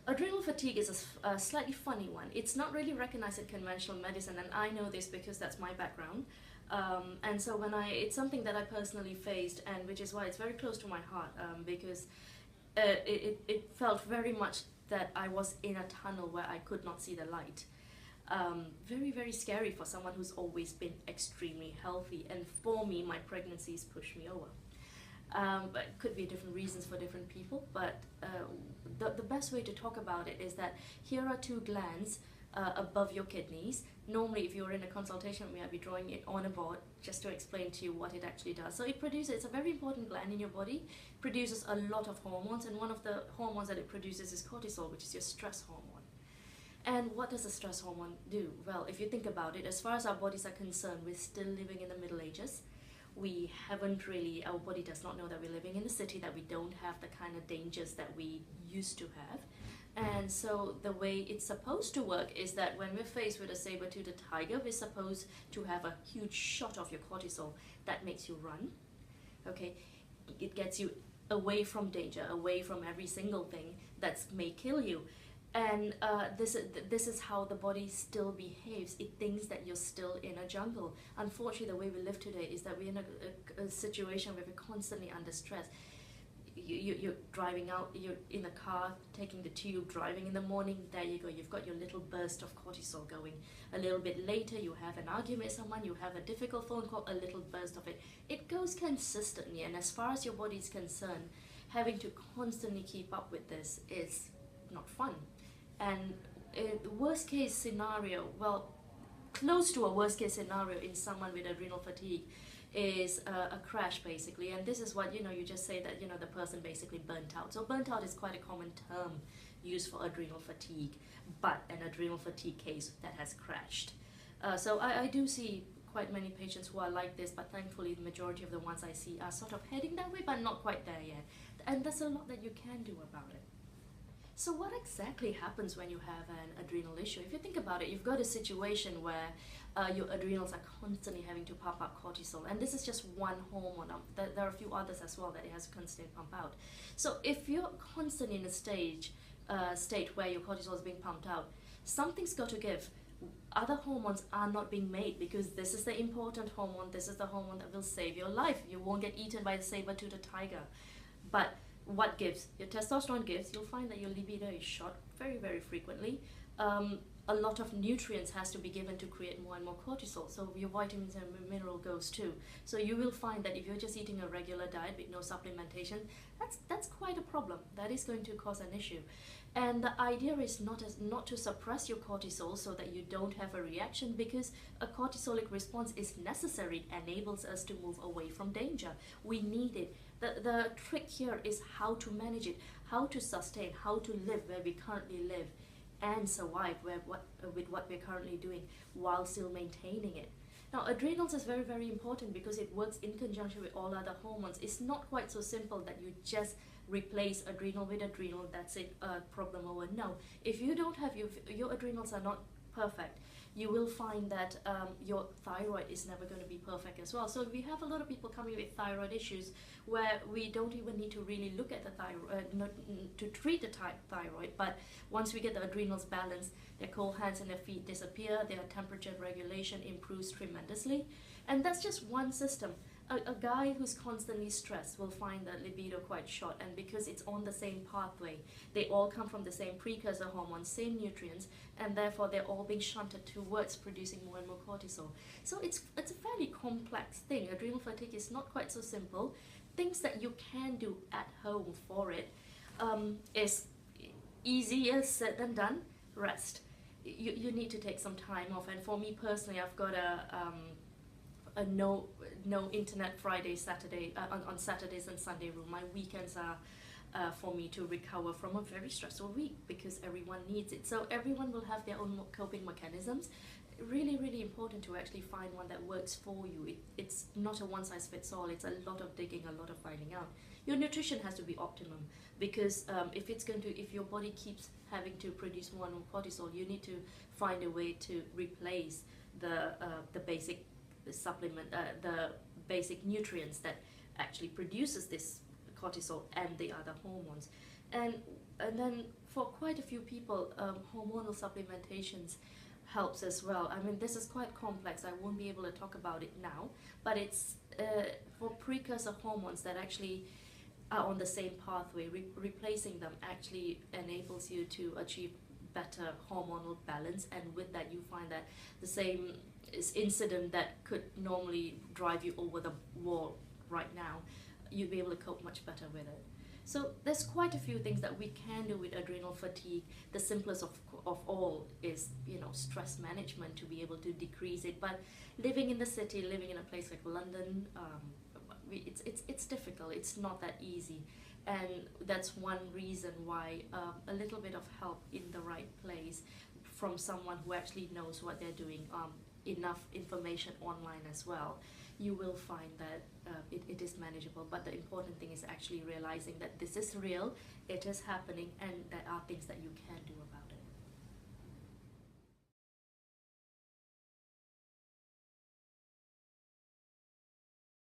Adrenal fatigue is a slightly funny one. It's not really recognized in conventional medicine, and I know this because that's my background. And so it's something that I personally faced, and which is why it's very close to my heart, because it felt very much that I was in a tunnel where I could not see the light. Very, very scary for someone who's always been extremely healthy, and for me, my pregnancies pushed me over. But it could be different reasons for different people, but the best way to talk about it is that here are two glands above your kidneys. Normally, if you're in a consultation, we might be drawing it on a board just to explain to you what it actually does. So it's a very important gland in your body, produces a lot of hormones, and one of the hormones that it produces is cortisol, which is your stress hormone. And what does the stress hormone do? Well, if you think about it, as far as our bodies are concerned, we're still living in the Middle Ages. We haven't really, our body does not know that we're living in a city, that we don't have the kind of dangers that we used to have. And so the way it's supposed to work is that when we're faced with a saber-toothed tiger, we're supposed to have a huge shot of your cortisol that makes you run. Okay, it gets you away from danger, away from every single thing that may kill you. And this is how the body still behaves. It thinks that you're still in a jungle. Unfortunately, the way we live today is that we're in a situation where we're constantly under stress. You're driving out, you're in the car, taking the tube, driving in the morning, there you go, you've got your little burst of cortisol going. A little bit later, you have an argument with someone, you have a difficult phone call, a little burst of it. It goes consistently, and as far as your body is concerned, having to constantly keep up with this is not fun. And the worst case scenario, well, close to a worst case scenario in someone with adrenal fatigue is a crash, basically. And this is what, you just say that, the person basically burnt out. So burnt out is quite a common term used for adrenal fatigue, but an adrenal fatigue case that has crashed. So I do see quite many patients who are like this, but thankfully the majority of the ones I see are sort of heading that way, but not quite there yet. And there's a lot that you can do about it. So what exactly happens when you have an adrenal issue? If you think about it, you've got a situation where your adrenals are constantly having to pump up cortisol, and this is just one hormone. There are a few others as well that it has to constantly pump out. So if you're constantly in a state where your cortisol is being pumped out, something's got to give. Other hormones are not being made because this is the important hormone. This is the hormone that will save your life. You won't get eaten by the saber-toothed tiger. But what gives? Your testosterone gives. You'll find that your libido is shot very, very frequently. A lot of nutrients has to be given to create more and more cortisol. So your vitamins and mineral goes too. So you will find that if you're just eating a regular diet with no supplementation, that's quite a problem. That is going to cause an issue. And the idea is not to suppress your cortisol so that you don't have a reaction, because a cortisolic response is necessary. It enables us to move away from danger. We need it. The trick here is how to manage it, how to sustain, how to live where we currently live and survive with what we're currently doing while still maintaining it. Now, adrenals is very, very important because it works in conjunction with all other hormones. It's not quite so simple that you just replace adrenal with adrenal, that's it, problem over. No, if you don't have your adrenals are not perfect, you will find that your thyroid is never going to be perfect as well. So we have a lot of people coming with thyroid issues where we don't even need to really look at the thyroid, to treat the thyroid, but once we get the adrenals balanced, their cold hands and their feet disappear, their temperature regulation improves tremendously. And that's just one system. A guy who's constantly stressed will find the libido quite short, and because it's on the same pathway, they all come from the same precursor hormones, same nutrients, and therefore they're all being shunted towards producing more and more cortisol. So it's a fairly complex thing. Adrenal fatigue is not quite so simple. Things that you can do at home for it is easier said than done. Rest. You need to take some time off, and for me personally, I've got a no internet Friday, Saturday, on Saturdays and Sunday rule. My weekends are for me to recover from a very stressful week because everyone needs it. So everyone will have their own coping mechanisms. Really, really important to actually find one that works for you. It's not a one-size-fits-all. It's a lot of digging, a lot of finding out. Your nutrition has to be optimum because if your body keeps having to produce more and more cortisol, you need to find a way to replace the basic supplement, the basic nutrients that actually produces this cortisol and the other hormones. and then for quite a few people, hormonal supplementations helps as well. I mean, this is quite complex. I won't be able to talk about it now, but it's for precursor hormones that actually are on the same pathway. Replacing them actually enables you to achieve better hormonal balance, and with that you find that the same incident that could normally drive you over the wall right now, you'll be able to cope much better with it. So there's quite a few things that we can do with adrenal fatigue. The simplest of all is, you know, stress management to be able to decrease it. But living in the city, living in a place like London, it's difficult. It's not that easy, and that's one reason why a little bit of help in the right place from someone who actually knows what they're doing, enough information online as well, you will find that it is manageable. But the important thing is actually realizing that this is real, it is happening, and there are things that you can do